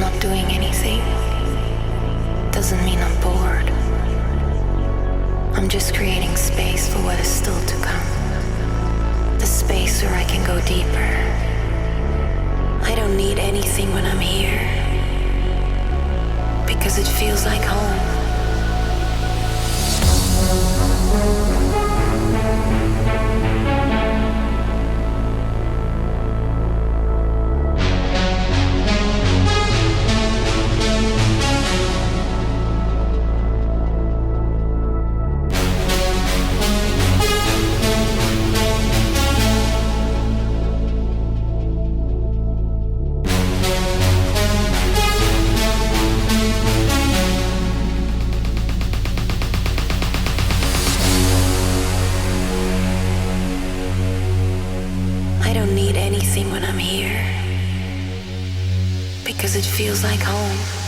not doing anything doesn't mean I'm bored. I'm just creating space for what is still to come. The space where I can go deeper. I don't need anything when I'm here, because it feels like home. When I'm here, because it feels like home.